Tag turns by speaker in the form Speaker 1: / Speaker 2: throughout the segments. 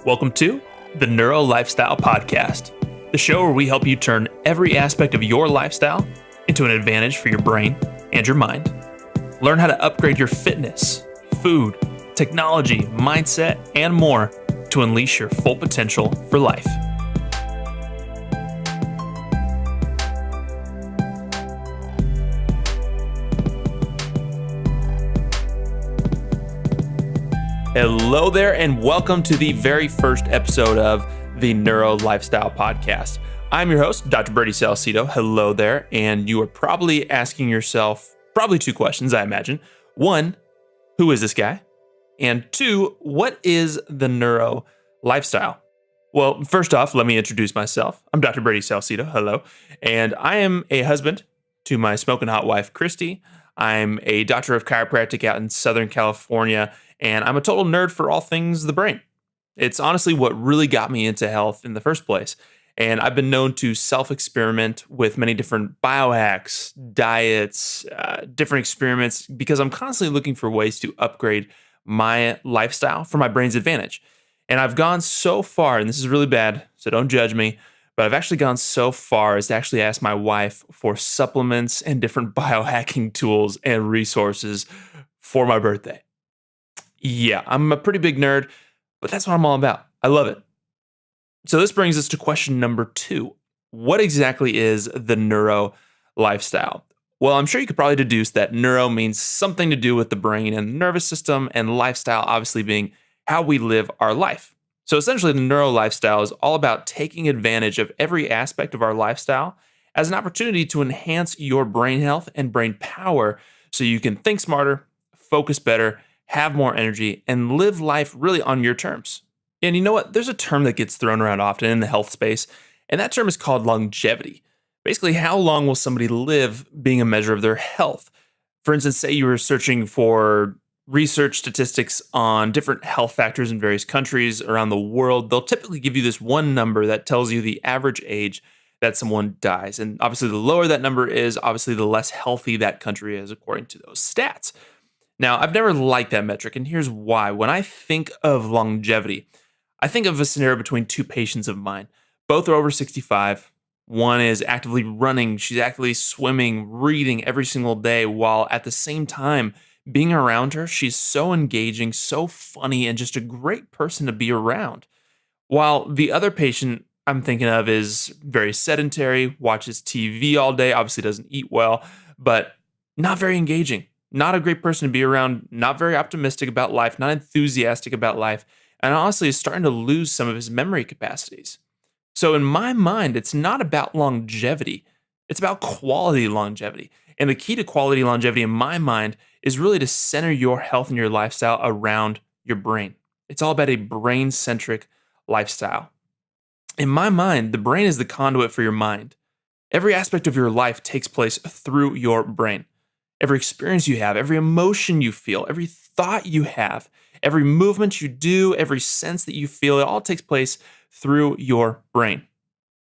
Speaker 1: Welcome to the Neuro Lifestyle Podcast, the show where we help you turn every aspect of your lifestyle into an advantage for your brain and your mind. Learn how to upgrade your fitness, food, technology, mindset, and more to unleash your full potential for life. Hello there, and welcome to the very first episode of the Neuro Lifestyle Podcast. I'm your host, Dr. Brady Salcido. Hello there, and you are probably asking yourself probably two questions, I imagine. One, who is this guy? And two, what is the Neuro Lifestyle? Well, first off, let me introduce myself. I'm Dr. Brady Salcido. Hello. And I am a husband to my smoking hot wife, Christy. I'm a doctor of chiropractic out in Southern California, and I'm a total nerd for all things the brain. It's honestly what really got me into health in the first place. And I've been known to self-experiment with many different biohacks, diets, different experiments, because I'm constantly looking for ways to upgrade my lifestyle for my brain's advantage. And I've gone so far, and this is really bad, so don't judge me, but I've actually gone so far as to actually ask my wife for supplements and different biohacking tools and resources for my birthday. Yeah, I'm a pretty big nerd, but that's what I'm all about. I love it. So this brings us to question number 2. What exactly is the neuro lifestyle? Well, I'm sure you could probably deduce that neuro means something to do with the brain and nervous system, and lifestyle obviously being how we live our life. So essentially, the neuro lifestyle is all about taking advantage of every aspect of our lifestyle as an opportunity to enhance your brain health and brain power so you can think smarter, focus better, have more energy, and live life really on your terms. And you know what? There's a term that gets thrown around often in the health space, and that term is called longevity. Basically, how long will somebody live being a measure of their health? For instance, say you were searching for research statistics on different health factors in various countries around the world. They'll typically give you this one number that tells you the average age that someone dies. And obviously, the lower that number is, obviously, the less healthy that country is according to those stats. Now, I've never liked that metric, and here's why. When I think of longevity, I think of a scenario between two patients of mine. Both are over 65. One is actively running. She's actively swimming, reading every single day, while at the same time, being around her, she's so engaging, so funny, and just a great person to be around. While the other patient I'm thinking of is very sedentary, watches TV all day, obviously doesn't eat well, but not very engaging. Not a great person to be around, not very optimistic about life, not enthusiastic about life, and honestly is starting to lose some of his memory capacities. So in my mind, it's not about longevity. It's about quality longevity. And the key to quality longevity in my mind is really to center your health and your lifestyle around your brain. It's all about a brain-centric lifestyle. In my mind, the brain is the conduit for your mind. Every aspect of your life takes place through your brain. Every experience you have, every emotion you feel, every thought you have, every movement you do, every sense that you feel, it all takes place through your brain.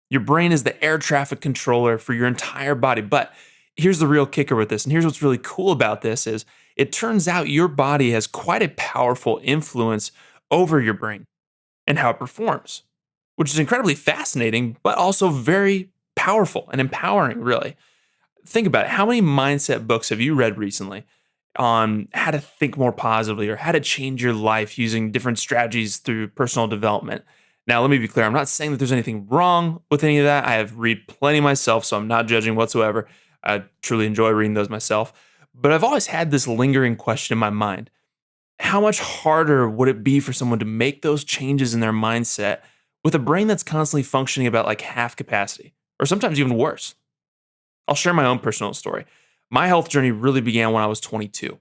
Speaker 1: Your brain is the air traffic controller for your entire body. But here's the real kicker with this, and here's what's really cool about this is it turns out your body has quite a powerful influence over your brain and how it performs, which is incredibly fascinating, but also very powerful and empowering, really. Think about it. How many mindset books have you read recently on how to think more positively or how to change your life using different strategies through personal development? Now, let me be clear. I'm not saying that there's anything wrong with any of that. I have read plenty myself, so I'm not judging whatsoever. I truly enjoy reading those myself. But I've always had this lingering question in my mind. How much harder would it be for someone to make those changes in their mindset with a brain that's constantly functioning about like half capacity, or sometimes even worse? I'll share my own personal story. My health journey really began when I was 22.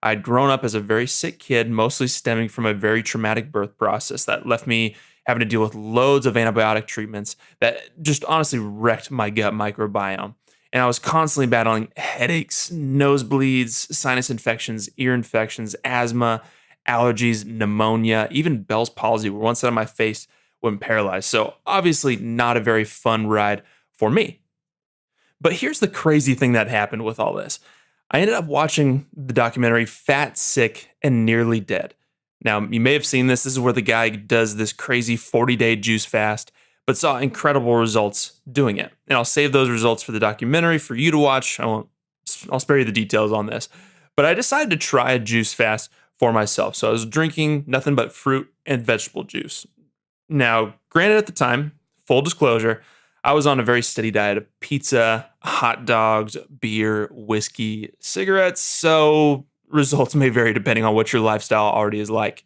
Speaker 1: I'd grown up as a very sick kid, mostly stemming from a very traumatic birth process that left me having to deal with loads of antibiotic treatments that just honestly wrecked my gut microbiome. And I was constantly battling headaches, nosebleeds, sinus infections, ear infections, asthma, allergies, pneumonia, even Bell's palsy, where one side of my face went paralyzed. So obviously not a very fun ride for me. But here's the crazy thing that happened with all this. I ended up watching the documentary Fat, Sick, and Nearly Dead. Now, you may have seen this. This is where the guy does this crazy 40-day juice fast, but saw incredible results doing it. And I'll save those results for the documentary for you to watch. I'll spare you the details on this. But I decided to try a juice fast for myself. So I was drinking nothing but fruit and vegetable juice. Now, granted at the time, full disclosure, I was on a very steady diet of pizza, hot dogs, beer, whiskey, cigarettes. So results may vary depending on what your lifestyle already is like.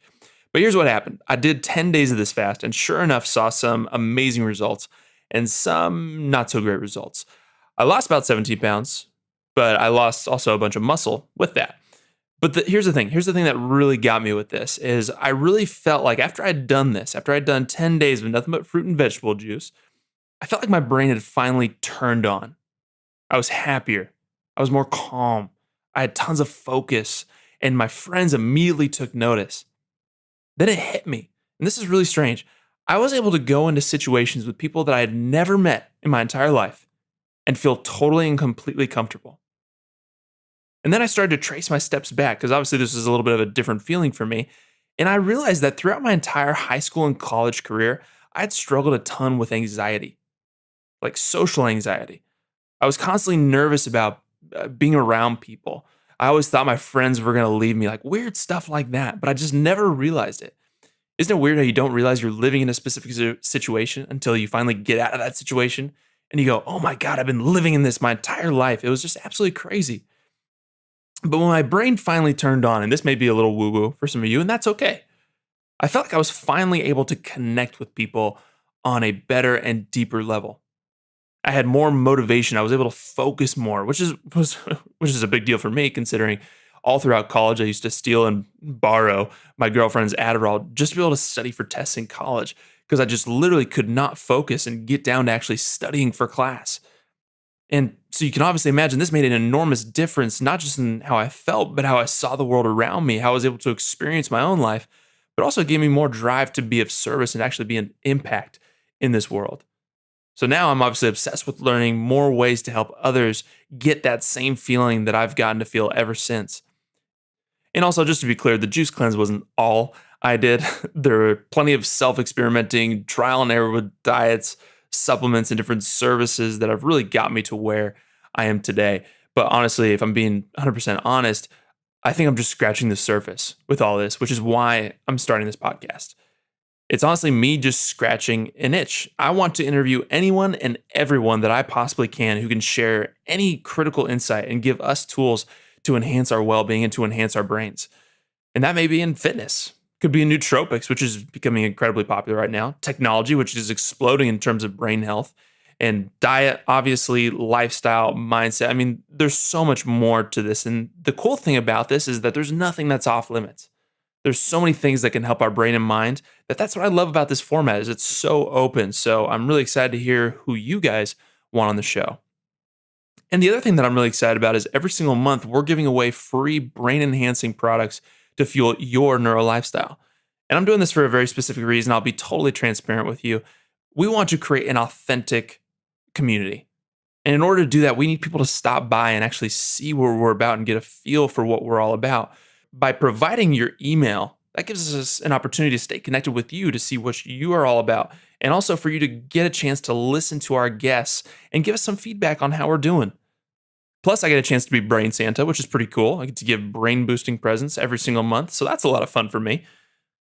Speaker 1: But here's what happened. I did 10 days of this fast and sure enough saw some amazing results and some not so great results. I lost about 17 pounds, but I lost also a bunch of muscle with that. But here's the thing. Here's the thing that really got me with this is I really felt like after I'd done this, after I'd done 10 days of nothing but fruit and vegetable juice, I felt like my brain had finally turned on. I was happier. I was more calm. I had tons of focus, and my friends immediately took notice. Then it hit me, and this is really strange. I was able to go into situations with people that I had never met in my entire life and feel totally and completely comfortable. And then I started to trace my steps back, because obviously this was a little bit of a different feeling for me. And I realized that throughout my entire high school and college career, I had struggled a ton with anxiety, like social anxiety. I was constantly nervous about being around people. I always thought my friends were going to leave me, like weird stuff like that, but I just never realized it. Isn't it weird how you don't realize you're living in a specific situation until you finally get out of that situation and you go, oh my God, I've been living in this my entire life. It was just absolutely crazy. But when my brain finally turned on, and this may be a little woo-woo for some of you, and that's okay, I felt like I was finally able to connect with people on a better and deeper level. I had more motivation. I was able to focus more, which is a big deal for me, considering all throughout college I used to steal and borrow my girlfriend's Adderall just to be able to study for tests in college, because I just literally could not focus and get down to actually studying for class. And so you can obviously imagine this made an enormous difference, not just in how I felt, but how I saw the world around me, how I was able to experience my own life, but also gave me more drive to be of service and actually be an impact in this world. So now I'm obviously obsessed with learning more ways to help others get that same feeling that I've gotten to feel ever since. And also, just to be clear, the juice cleanse wasn't all I did. There were plenty of self-experimenting, trial and error with diets, supplements, and different services that have really got me to where I am today. But honestly, if I'm being 100% honest, I think I'm just scratching the surface with all this, which is why I'm starting this podcast. It's honestly me just scratching an itch. I want to interview anyone and everyone that I possibly can who can share any critical insight and give us tools to enhance our well-being and to enhance our brains. And that may be in fitness. Could be in nootropics, which is becoming incredibly popular right now. Technology, which is exploding in terms of brain health. And diet, obviously, lifestyle, mindset. I mean, there's so much more to this. And the cool thing about this is that there's nothing that's off limits. There's so many things that can help our brain and mind. That's what I love about this format, is it's so open. So I'm really excited to hear who you guys want on the show. And the other thing that I'm really excited about is every single month, we're giving away free brain-enhancing products to fuel your neuro lifestyle. And I'm doing this for a very specific reason. I'll be totally transparent with you. We want to create an authentic community. And in order to do that, we need people to stop by and actually see what we're about and get a feel for what we're all about. By providing your email, that gives us an opportunity to stay connected with you, to see what you are all about, and also for you to get a chance to listen to our guests and give us some feedback on how we're doing. Plus, I get a chance to be Brain Santa, which is pretty cool. I get to give brain-boosting presents every single month, so that's a lot of fun for me.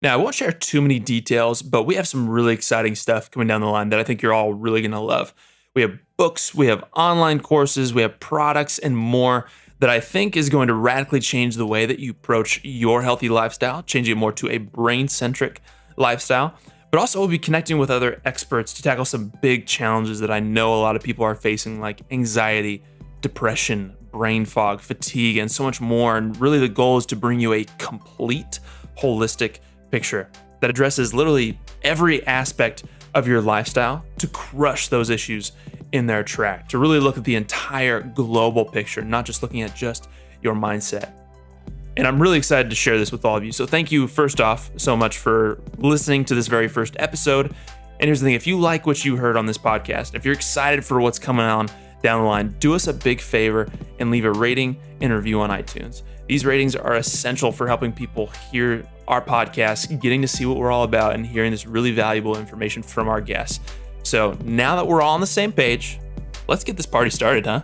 Speaker 1: Now, I won't share too many details, but we have some really exciting stuff coming down the line that I think you're all really going to love. We have books, we have online courses, we have products, and more that I think is going to radically change the way that you approach your healthy lifestyle, changing it more to a brain-centric lifestyle. But also we'll be connecting with other experts to tackle some big challenges that I know a lot of people are facing, like anxiety, depression, brain fog, fatigue, and so much more. And really the goal is to bring you a complete, holistic picture that addresses literally every aspect of your lifestyle to crush those issues in their track, to really look at the entire global picture, not just looking at just your mindset. And I'm really excited to share this with all of you. So thank you, first off, so much for listening to this very first episode. And here's the thing, if you like what you heard on this podcast, if you're excited for what's coming on down the line, do us a big favor and leave a rating and review on iTunes. These ratings are essential for helping people hear our podcast, getting to see what we're all about, and hearing this really valuable information from our guests. So now that we're all on the same page, let's get this party started, huh?